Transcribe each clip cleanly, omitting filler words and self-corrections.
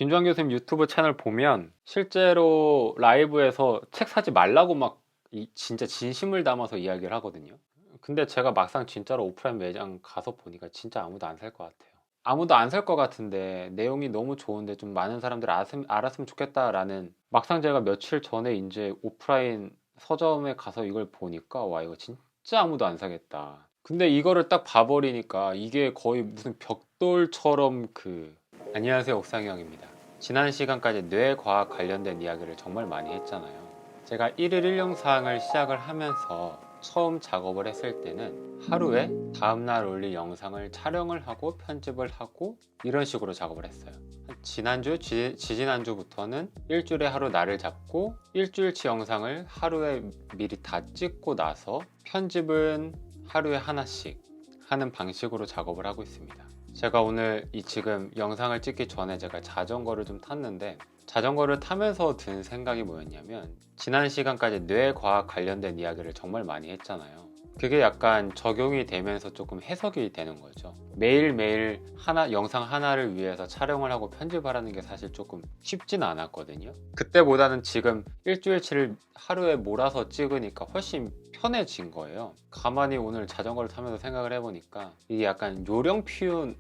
김주환 교수님 유튜브 채널 보면 실제로 라이브에서 책 사지 말라고 막 진짜 진심을 담아서 이야기를 하거든요. 근데 제가 막상 진짜로 오프라인 매장 가서 보니까 진짜 아무도 안 살 것 같아요. 아무도 안 살 것 같은데 내용이 너무 좋은데 좀 많은 사람들이 알았으면 좋겠다라는, 막상 제가 며칠 전에 이제 오프라인 서점에 가서 이걸 보니까 와, 이거 진짜 아무도 안 사겠다. 근데 이거를 딱 봐버리니까 이게 거의 무슨 벽돌처럼 안녕하세요, 옥상형입니다. 지난 시간까지 뇌과학 관련된 이야기를 정말 많이 했잖아요. 제가 1일 1영상을 시작을 하면서 처음 작업을 했을 때는 하루에 다음날 올릴 영상을 촬영을 하고 편집을 하고 이런 식으로 작업을 했어요. 지난주, 지지난주부터는 일주일에 하루 날을 잡고 일주일치 영상을 하루에 미리 다 찍고 나서 편집은 하루에 하나씩 하는 방식으로 작업을 하고 있습니다. 제가 오늘 지금 영상을 찍기 전에 제가 자전거를 좀 탔는데, 자전거를 타면서 든 생각이 뭐였냐면, 지난 시간까지 뇌과학 관련된 이야기를 정말 많이 했잖아요. 그게 약간 적용이 되면서 조금 해석이 되는 거죠. 매일매일 영상 하나를 위해서 촬영을 하고 편집을 하는 게 사실 조금 쉽지는 않았거든요. 그때보다는 지금 일주일치를 하루에 몰아서 찍으니까 훨씬 편해진 거예요. 가만히 오늘 자전거를 타면서 생각을 해보니까 이게 약간 요령 피우는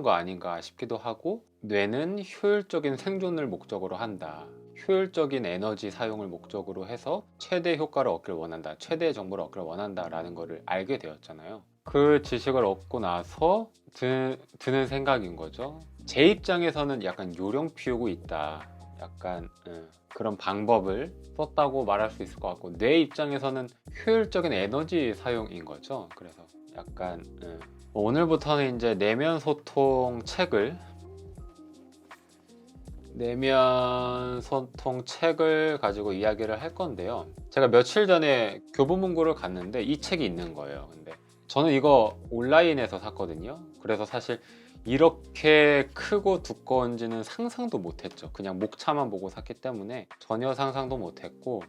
거 아닌가 싶기도 하고, 뇌는 효율적인 생존을 목적으로 한다, 효율적인 에너지 사용을 목적으로 해서 최대 효과를 얻기를 원한다, 최대의 정보를 얻기를 원한다 라는 거를 알게 되었잖아요. 그 지식을 얻고 나서 드는 생각인 거죠. 제 입장에서는 약간 요령 피우고 있다, 약간 그런 방법을 썼다고 말할 수 있을 것 같고, 내 입장에서는 효율적인 에너지 사용인 거죠. 그래서 약간 오늘부터는 이제 내면 소통 책을 가지고 이야기를 할 건데요. 제가 며칠 전에 교보문고를 갔는데 이 책이 있는 거예요. 근데 저는 이거 온라인에서 샀거든요. 그래서 사실 이렇게 크고 두꺼운지는 상상도 못했죠. 그냥 목차만 보고 샀기 때문에 전혀 상상도 못했고,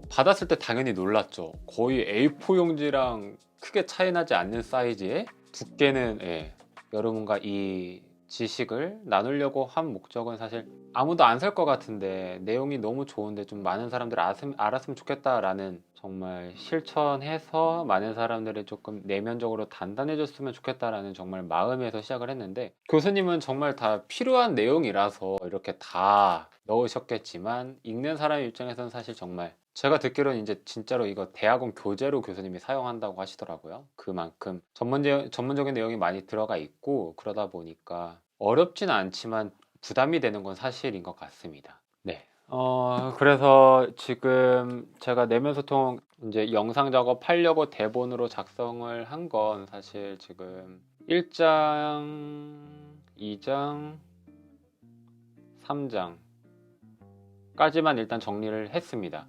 받았을 때 당연히 놀랐죠. 거의 A4 용지랑 크게 차이 나지 않는 사이즈의 두께는, 여러분과 이 지식을 나누려고 한 목적은 사실 아무도 안 살 것 같은데 내용이 너무 좋은데 좀 많은 사람들이 알았으면 좋겠다라는, 정말 실천해서 많은 사람들이 조금 내면적으로 단단해졌으면 좋겠다라는 정말 마음에서 시작을 했는데, 교수님은 정말 다 필요한 내용이라서 이렇게 다 넣으셨겠지만 읽는 사람 입장에서는 사실 정말, 제가 듣기로는 이제 진짜로 이거 대학원 교재로 교수님이 사용한다고 하시더라고요. 그만큼 전문적인 내용이 많이 들어가 있고, 그러다 보니까 어렵진 않지만 부담이 되는 건 사실인 것 같습니다. 네. 그래서 지금 제가 내면 소통 이제 영상 작업하려고 대본으로 작성을 한 건 사실 지금 1장, 2장, 3장 까지만 일단 정리를 했습니다.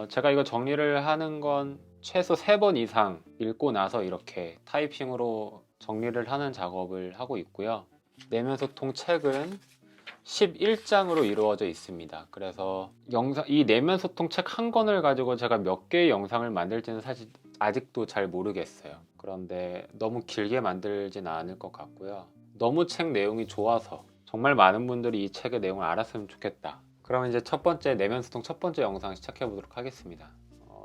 제가 이거 정리를 하는 건 최소 3번 이상 읽고 나서 이렇게 타이핑으로 정리를 하는 작업을 하고 있고요. 내면 소통 책은 11장으로 이루어져 있습니다. 그래서 이 내면 소통 책 한 권을 가지고 제가 몇 개의 영상을 만들지는 사실 아직도 잘 모르겠어요. 그런데 너무 길게 만들진 않을 것 같고요. 너무 책 내용이 좋아서 정말 많은 분들이 이 책의 내용을 알았으면 좋겠다. 그럼 이제 첫 번째 내면 소통 첫 번째 영상 시작해 보도록 하겠습니다.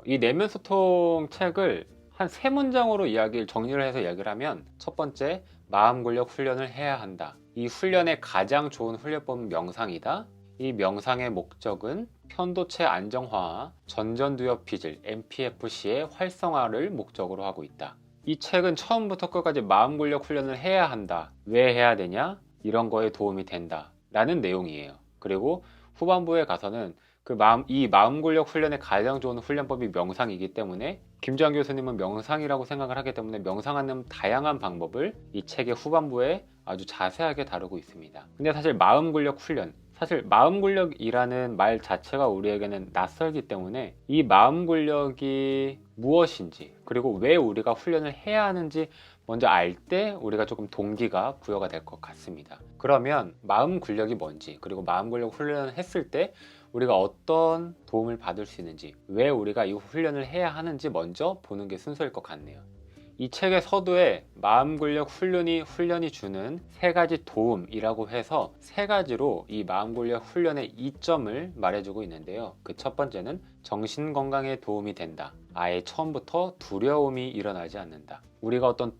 이 내면 소통 책을 한 3문장으로 정리를 해서 이야기를 하면, 첫 번째, 마음 근력 훈련을 해야 한다. 이 훈련의 가장 좋은 훈련법은 명상이다. 이 명상의 목적은 편도체 안정화, 전전두엽 피질, MPFC의 활성화를 목적으로 하고 있다. 이 책은 처음부터 끝까지 마음 근력 훈련을 해야 한다, 왜 해야 되냐, 이런 거에 도움이 된다 라는 내용이에요. 그리고 후반부에 가서는 이 마음 근력 훈련의 가장 좋은 훈련법이 명상이기 때문에, 김주환 교수님은 명상이라고 생각을 하기 때문에 명상하는 다양한 방법을 이 책의 후반부에 아주 자세하게 다루고 있습니다. 근데 사실 마음 근력 훈련, 사실 마음 근력이라는 말 자체가 우리에게는 낯설기 때문에 이 마음 근력이 무엇인지, 그리고 왜 우리가 훈련을 해야 하는지 먼저 알 때 우리가 조금 동기가 부여가 될 것 같습니다. 그러면 마음 근력이 뭔지, 그리고 마음 근력 훈련을 했을 때 우리가 어떤 도움을 받을 수 있는지, 왜 우리가 이 훈련을 해야 하는지 먼저 보는 게 순서일 것 같네요. 이 책의 서두에 마음 근력 훈련이 주는 3가지 도움이라고 해서 3가지로 이 마음 근력 훈련의 이점을 말해주고 있는데요. 그 첫 번째는 정신 건강에 도움이 된다. 아예 처음부터 두려움이 일어나지 않는다. 우리가 어떤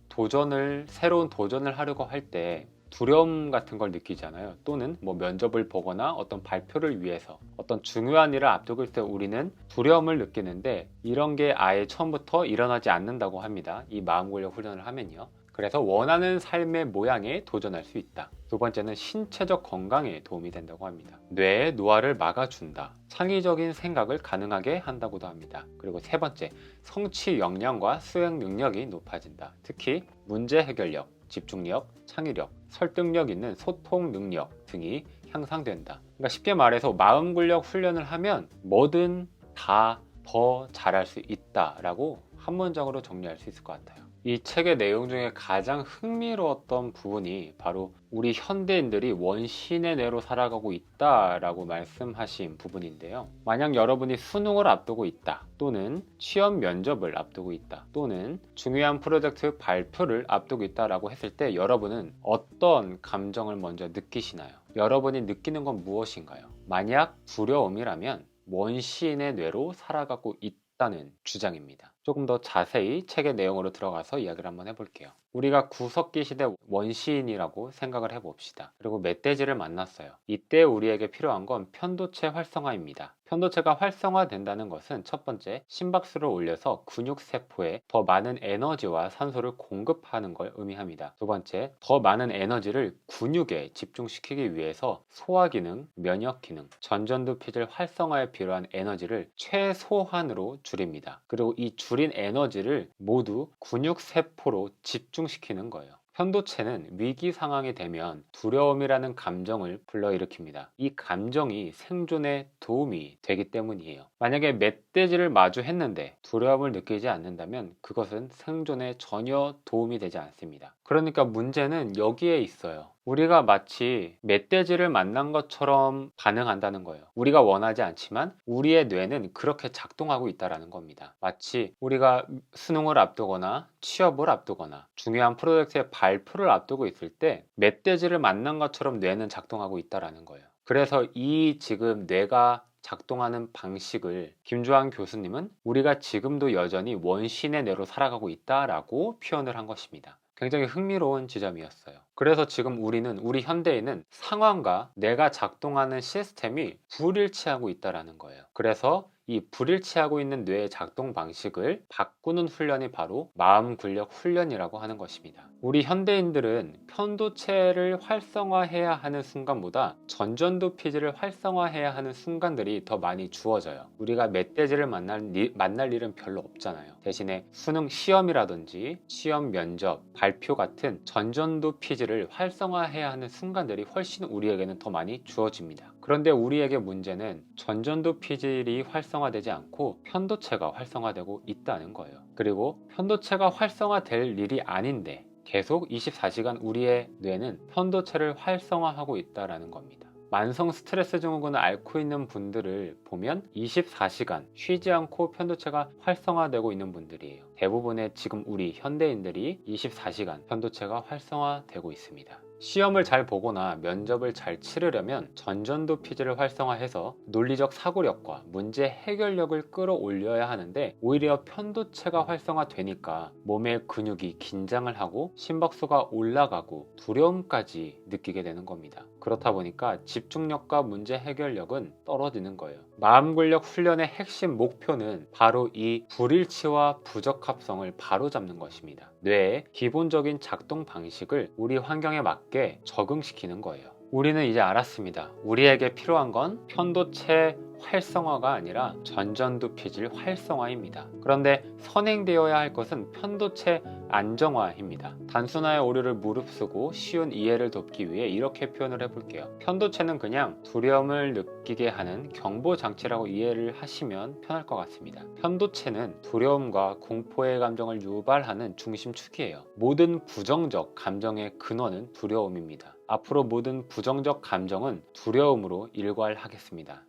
새로운 도전을 하려고 할 때 두려움 같은 걸 느끼잖아요. 또는 뭐 면접을 보거나 어떤 발표를 위해서 어떤 중요한 일을 앞두고 있을 때 우리는 두려움을 느끼는데, 이런 게 아예 처음부터 일어나지 않는다고 합니다. 이 마음 근력 훈련을 하면요. 그래서 원하는 삶의 모양에 도전할 수 있다. 두 번째는 신체적 건강에 도움이 된다고 합니다. 뇌의 노화를 막아준다. 창의적인 생각을 가능하게 한다고도 합니다. 그리고 세 번째, 성취 역량과 수행 능력이 높아진다. 특히 문제 해결력, 집중력, 창의력, 설득력 있는 소통 능력 등이 향상된다. 그러니까 쉽게 말해서 마음 근력 훈련을 하면 뭐든 다 더 잘할 수 있다라고 한 문장으로 정리할 수 있을 것 같아요. 이 책의 내용 중에 가장 흥미로웠던 부분이 바로 우리 현대인들이 원신의 뇌로 살아가고 있다라고 말씀하신 부분인데요. 만약 여러분이 수능을 앞두고 있다, 또는 취업 면접을 앞두고 있다, 또는 중요한 프로젝트 발표를 앞두고 있다라고 했을 때 여러분은 어떤 감정을 먼저 느끼시나요? 여러분이 느끼는 건 무엇인가요? 만약 두려움이라면 원시인의 뇌로 살아가고 있다는 주장입니다. 조금 더 자세히 책의 내용으로 들어가서 이야기를 한번 해볼게요. 우리가 구석기 시대 원시인이라고 생각을 해봅시다. 그리고 멧돼지를 만났어요. 이때 우리에게 필요한 건 편도체 활성화입니다. 편도체가 활성화된다는 것은 첫 번째, 심박수를 올려서 근육세포에 더 많은 에너지와 산소를 공급하는 걸 의미합니다. 두 번째, 더 많은 에너지를 근육에 집중시키기 위해서 소화기능, 면역기능, 전전두피질 활성화에 필요한 에너지를 최소한으로 줄입니다. 그리고 이 줄인 에너지를 모두 근육세포로 집중시키는 거예요. 편도체는 위기 상황이 되면 두려움이라는 감정을 불러일으킵니다. 이 감정이 생존에 도움이 되기 때문이에요. 만약에 멧돼지를 마주했는데 두려움을 느끼지 않는다면 그것은 생존에 전혀 도움이 되지 않습니다. 그러니까 문제는 여기에 있어요. 우리가 마치 멧돼지를 만난 것처럼 반응한다는 거예요. 우리가 원하지 않지만 우리의 뇌는 그렇게 작동하고 있다는 겁니다. 마치 우리가 수능을 앞두거나 취업을 앞두거나 중요한 프로젝트의 발표를 앞두고 있을 때 멧돼지를 만난 것처럼 뇌는 작동하고 있다는 거예요. 그래서 이 지금 뇌가 작동하는 방식을 김주환 교수님은 우리가 지금도 여전히 원신의 뇌로 살아가고 있다라고 표현을 한 것입니다. 굉장히 흥미로운 지점이었어요. 그래서 지금 우리 현대인은 상황과 내가 작동하는 시스템이 불일치하고 있다는 거예요. 그래서 이 불일치하고 있는 뇌의 작동 방식을 바꾸는 훈련이 바로 마음 근력 훈련이라고 하는 것입니다. 우리 현대인들은 편도체를 활성화해야 하는 순간보다 전전두피질을 활성화해야 하는 순간들이 더 많이 주어져요. 우리가 멧돼지를 만날 일은 별로 없잖아요. 대신에 수능 시험이라든지 시험 면접, 발표 같은 전전두피질을 활성화해야 하는 순간들이 훨씬 우리에게는 더 많이 주어집니다. 그런데 우리에게 문제는 전전두피질이 활성화되지 않고 편도체가 활성화되고 있다는 거예요. 그리고 편도체가 활성화될 일이 아닌데 계속 24시간 우리의 뇌는 편도체를 활성화하고 있다는 겁니다. 만성 스트레스 증후군을 앓고 있는 분들을 보면 24시간 쉬지 않고 편도체가 활성화되고 있는 분들이에요. 대부분의 지금 우리 현대인들이 24시간 편도체가 활성화되고 있습니다. 시험을 잘 보거나 면접을 잘 치르려면 전전두피질을 활성화해서 논리적 사고력과 문제 해결력을 끌어올려야 하는데 오히려 편도체가 활성화되니까 몸의 근육이 긴장을 하고 심박수가 올라가고 두려움까지 느끼게 되는 겁니다. 그렇다 보니까 집중력과 문제 해결력은 떨어지는 거예요. 마음 근력 훈련의 핵심 목표는 바로 이 불일치와 부적합성을 바로잡는 것입니다. 뇌의 기본적인 작동 방식을 우리 환경에 맞게 적응시키는 거예요. 우리는 이제 알았습니다. 우리에게 필요한 건 편도체 활성화가 아니라 전전두피질 활성화입니다. 그런데 선행되어야 할 것은 편도체 안정화입니다. 단순화의 오류를 무릅쓰고 쉬운 이해를 돕기 위해 이렇게 표현을 해볼게요. 편도체는 그냥 두려움을 느끼게 하는 경보장치라고 이해를 하시면 편할 것 같습니다. 편도체는 두려움과 공포의 감정을 유발하는 중심축이에요. 모든 부정적 감정의 근원은 두려움입니다. 앞으로 모든 부정적 감정은 두려움으로 일괄하겠습니다.